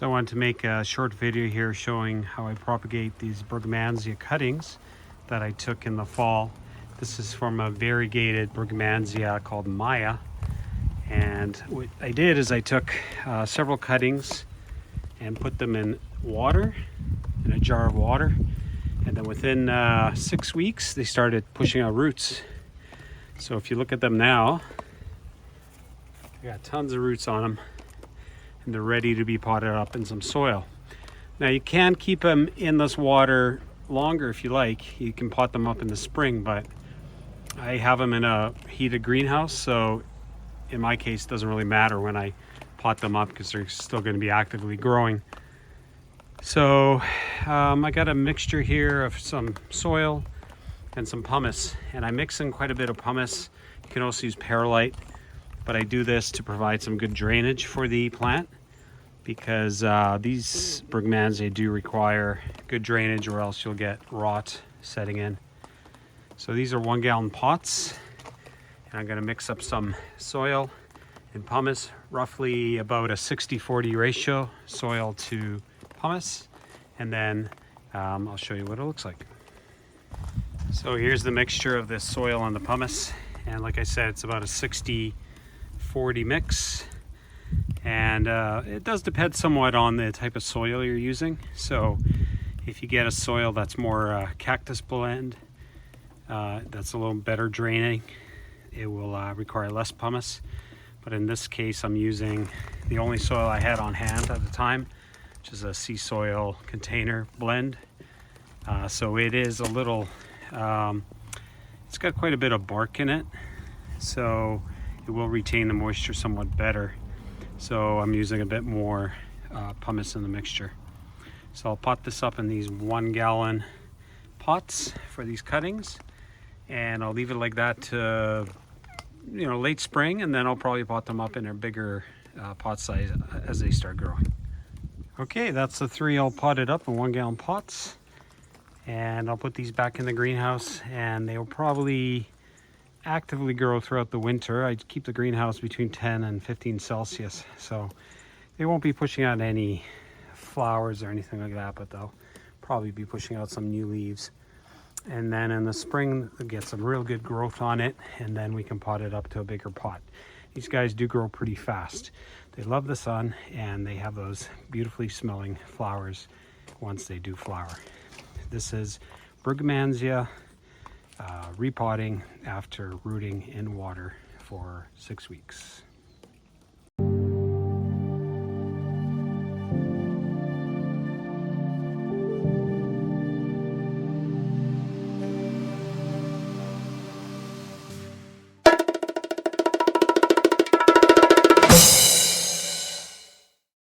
So I wanted to make a short video here showing how I propagate these Brugmansia cuttings that I took in the fall. This is from a variegated Brugmansia called Maya. And what I did is I took several cuttings and put them in water, in a jar of water. And then within 6 weeks, they started pushing out roots. So if you look at them now, they got tons of roots on them. And they're ready to be potted up in some soil. Now you can keep them in this water longer if you like. You can pot them up in the spring, but I have them in a heated greenhouse, so in my case it doesn't really matter when I pot them up because they're still going to be actively growing. So I got a mixture here of some soil and some pumice, and I mix in quite a bit of pumice. You can also use perlite, but I do this to provide some good drainage for the plant because these Brugmansia do require good drainage or else you'll get rot setting in. So these are 1 gallon pots, and I'm going to mix up some soil and pumice, roughly about a 60-40 ratio, soil to pumice, and then I'll show you what it looks like. So here's the mixture of this soil and the pumice, and like I said, it's about a 60-40 mix, and it does depend somewhat on the type of soil you're using. So if you get a soil that's more cactus blend, that's a little better draining, it will require less pumice. But in this case, I'm using the only soil I had on hand at the time, which is a sea soil container blend. So it is a little, it's got quite a bit of bark in it, so it will retain the moisture somewhat better. So I'm using a bit more pumice in the mixture. So I'll pot this up in these 1 gallon pots for these cuttings, and I'll leave it like that to late spring, and then I'll probably pot them up in a bigger pot size as they start growing. Okay, that's the 3 all potted up in 1 gallon pots, and I'll put these back in the greenhouse, and they will probably actively grow throughout the winter. I keep the greenhouse between 10 and 15 Celsius, so they won't be pushing out any flowers or anything like that, but they'll probably be pushing out some new leaves. And then in the spring, they'll get some real good growth on it, and then we can pot it up to a bigger pot. These guys do grow pretty fast. They love the sun, and they have those beautifully smelling flowers once they do flower. This is Brugmansia repotting after rooting in water for 6 weeks.